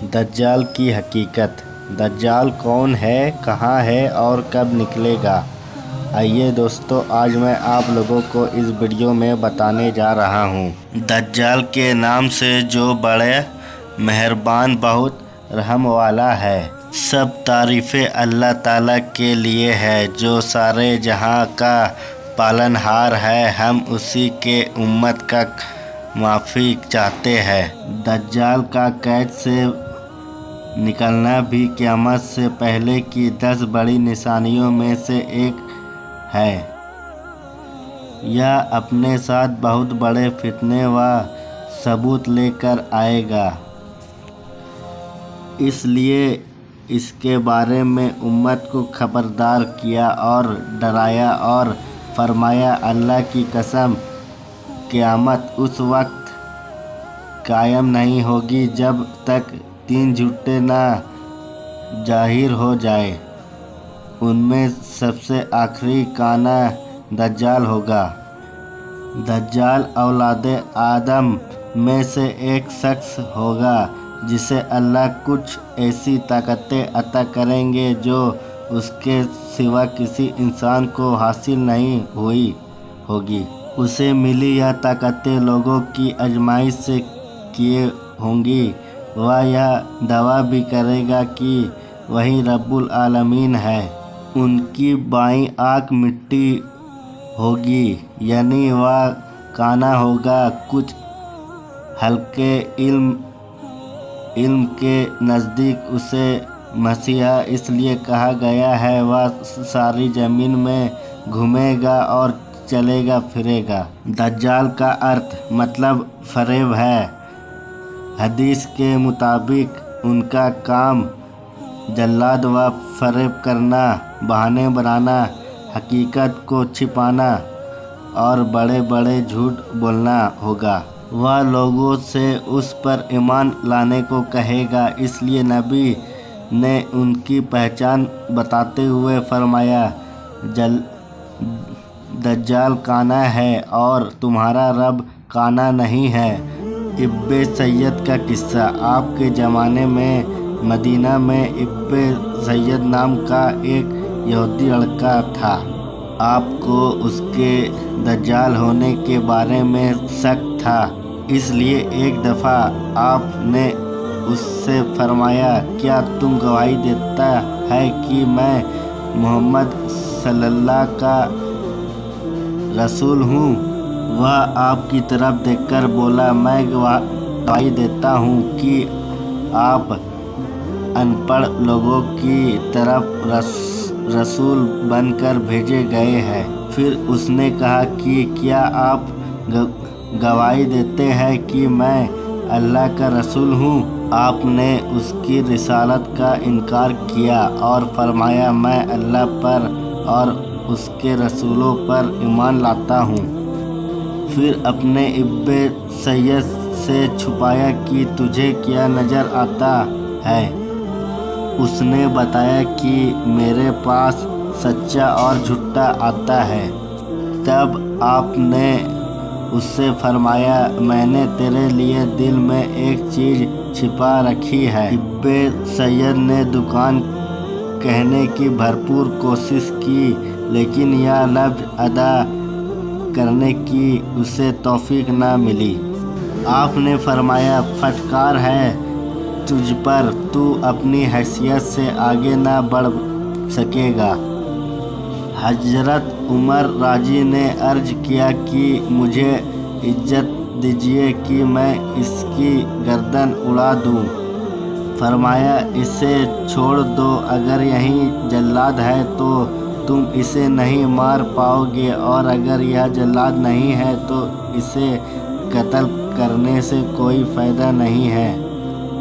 दज्जाल की हकीकत। दज्जाल कौन है, कहाँ है और कब निकलेगा? आइए दोस्तों, आज मैं आप लोगों को इस वीडियो में बताने जा रहा हूँ। दज्जाल के नाम से जो बड़े मेहरबान, बहुत रहम वाला है। सब तारीफ़ें अल्लाह ताला के लिए है जो सारे जहां का पालनहार है। हम उसी के उम्मत का माफ़ी चाहते हैं। दज्जाल का कैद से निकलना भी क़यामत से पहले की 10 बड़ी निशानियों में से एक है। यह अपने साथ बहुत बड़े फितने व सबूत लेकर आएगा, इसलिए इसके बारे में उम्मत को खबरदार किया और डराया और फरमाया, अल्लाह की कसम, क़यामत उस वक्त कायम नहीं होगी जब तक 3 झूठे ना ज़ाहिर हो जाए। उनमें सबसे आखिरी काना दज्जाल होगा। दज्जाल औलादे आदम में से एक शख्स होगा जिसे अल्लाह कुछ ऐसी ताकतें अता करेंगे जो उसके सिवा किसी इंसान को हासिल नहीं हुई होगी। उसे मिली यह ताकतें लोगों की आजमाइश से किए होंगी। वह यह दावा भी करेगा कि वही रब्बुल आलमीन है। उनकी बाईं आँख मिट्टी होगी, यानी वह काना होगा। कुछ हल्के इल्म के नज़दीक उसे मसीहा इसलिए कहा गया है, वह सारी ज़मीन में घूमेगा और चलेगा फिरेगा। दज्जाल का अर्थ मतलब फरेब है। हदीस के मुताबिक उनका काम जल्लाद व फरेब करना, बहाने बनाना, हकीकत को छिपाना और बड़े बड़े झूठ बोलना होगा। वह लोगों से उस पर ईमान लाने को कहेगा, इसलिए नबी ने उनकी पहचान बताते हुए फरमाया, दज्जाल काना है और तुम्हारा रब काना नहीं है। इब्ने सैयद का किस्सा। आपके ज़माने में मदीना में इब्ने सैयद नाम का एक यहूदी लड़का था। आपको उसके दज्जाल होने के बारे में शक था, इसलिए एक दफ़ा आपने उससे फरमाया, क्या तुम गवाही देता है कि मैं मोहम्मद सल्लल्लाहु का रसूल हूँ? वह आपकी तरफ देखकर बोला, मैं गवाही देता हूँ कि आप अनपढ़ लोगों की तरफ रसूल बनकर भेजे गए हैं। फिर उसने कहा कि क्या आप गवाही देते हैं कि मैं अल्लाह का रसूल हूँ? आपने उसकी रिसालत का इनकार किया और फरमाया, मैं अल्लाह पर और उसके रसूलों पर ईमान लाता हूँ। फिर अपने इब्ने सैयद से छुपाया कि तुझे क्या नज़र आता है? उसने बताया कि मेरे पास सच्चा और झूठा आता है। तब आपने उससे फरमाया, मैंने तेरे लिए दिल में एक चीज़ छिपा रखी है। इब्ने सैयद ने दुकान कहने की भरपूर कोशिश की, लेकिन यह लफ्ज़ अदा करने की उसे तौफीक न मिली। आपने फरमाया, फटकार है तुझ पर, तू अपनी हैसियत से आगे ना बढ़ सकेगा। हजरत उमर राजी ने अर्ज किया कि मुझे इज्जत दीजिए कि मैं इसकी गर्दन उड़ा दूं। फरमाया, इसे छोड़ दो, अगर यही जल्लाद है तो तुम इसे नहीं मार पाओगे, और अगर यह जल्लाद नहीं है तो इसे कत्ल करने से कोई फ़ायदा नहीं है।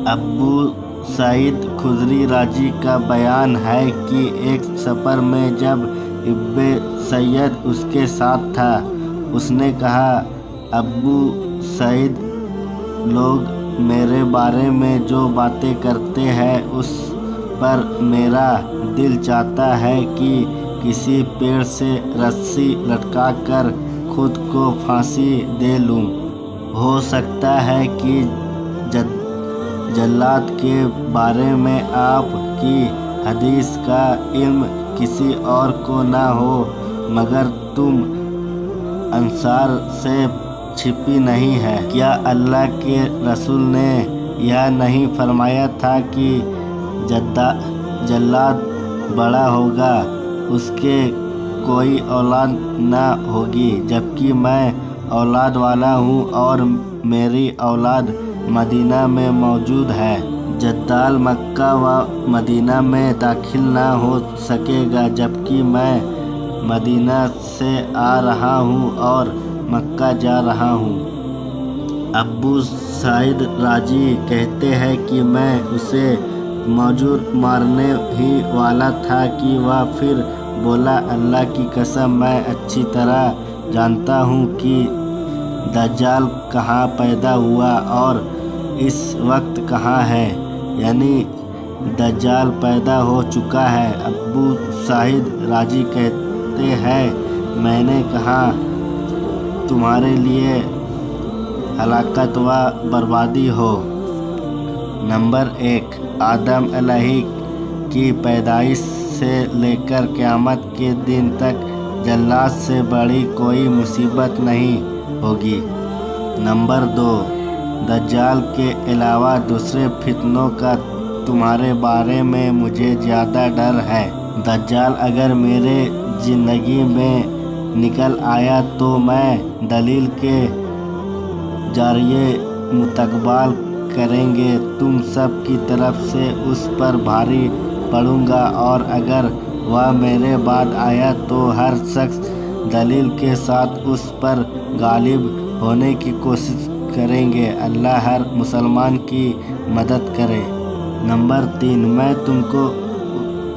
अबू सईद खुदरी राजी का बयान है कि एक सफ़र में जब इब्ने सैयद उसके साथ था, उसने कहा, अबू सईद, लोग मेरे बारे में जो बातें करते हैं उस पर मेरा दिल चाहता है कि किसी पेड़ से रस्सी लटकाकर खुद को फांसी दे लूं। हो सकता है कि जल्लाद के बारे में आपकी हदीस का इल्म किसी और को ना हो मगर तुम अंसार से छिपी नहीं है। क्या अल्लाह के रसूल ने यह नहीं फरमाया था कि जल्लाद बड़ा होगा, उसके कोई औलाद ना होगी, जबकि मैं औलाद वाला हूँ और मेरी औलाद मदीना में मौजूद है। जद्दाल मक्का व मदीना में दाखिल ना हो सकेगा, जबकि मैं मदीना से आ रहा हूँ और मक्का जा रहा हूँ। अब्बू साइद राजी कहते हैं कि मैं उसे मौजूद मारने ही वाला था कि वह फिर बोला, अल्लाह की कसम मैं अच्छी तरह जानता हूँ कि दज्जाल कहाँ पैदा हुआ और इस वक्त कहाँ है, यानी दज्जाल पैदा हो चुका है। अब्बू साहिद राजी कहते हैं, मैंने कहा तुम्हारे लिए हलाकत व बर्बादी हो। नंबर 1, आदम अलैहि की पैदाइश से लेकर क़यामत के दिन तक जल्लाद से बड़ी कोई मुसीबत नहीं होगी। नंबर 2, दज्जाल के अलावा दूसरे फितनों का तुम्हारे बारे में मुझे ज़्यादा डर है। दज्जाल अगर मेरे ज़िंदगी में निकल आया तो मैं दलील के ज़रिए मुस्तक़बाल करेंगे तुम सब की तरफ से उस पर भारी पड़ूंगा, और अगर वह मेरे बाद आया तो हर शख्स दलील के साथ उस पर गालिब होने की कोशिश करेंगे। अल्लाह हर मुसलमान की मदद करे। नंबर 3, मैं तुमको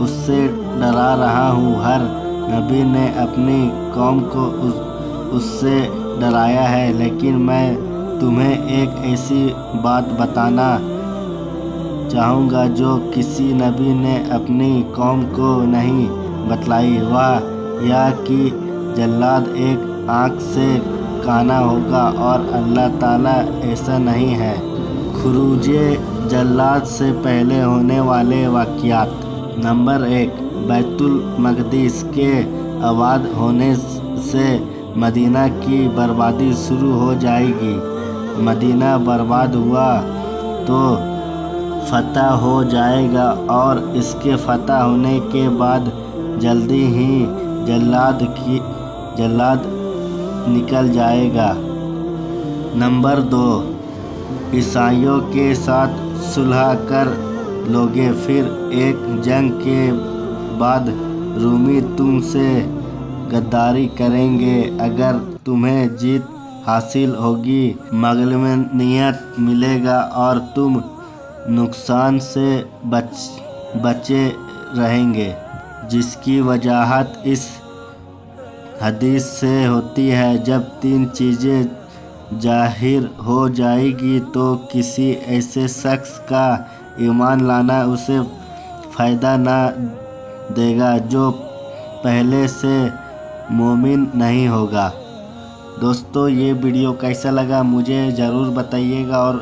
उससे डरा रहा हूँ। हर नबी ने अपनी कौम को उससे डराया है, लेकिन मैं तुम्हें एक ऐसी बात बताना चाहूँगा जो किसी नबी ने अपनी कौम को नहीं बतलाई। वह यह कि जल्लाद एक आँख से काना होगा और अल्लाह ताला ऐसा नहीं है। खुरूजे जल्लाद से पहले होने वाले वाक़ियात। नंबर 1, बैतुल मक़दिस के आबाद होने से मदीना की बर्बादी शुरू हो जाएगी। मदीना बर्बाद हुआ तो फ़तह हो जाएगा और इसके फ़तह होने के बाद जल्दी ही जल्लाद निकल जाएगा। नंबर 2, ईसाइयों के साथ सुलह कर लोगे, फिर एक जंग के बाद रूमी तुमसे गद्दारी करेंगे। अगर तुम्हें जीत हासिल होगी, मग़लूमियत मिलेगा और तुम नुकसान से बचे रहेंगे, जिसकी वजाहत इस हदीस से होती है। जब 3 चीज़ें ज़ाहिर हो जाएगी तो किसी ऐसे शख्स का ईमान लाना उसे फ़ायदा ना देगा जो पहले से मोमिन नहीं होगा। दोस्तों, ये वीडियो कैसा लगा मुझे ज़रूर बताइएगा और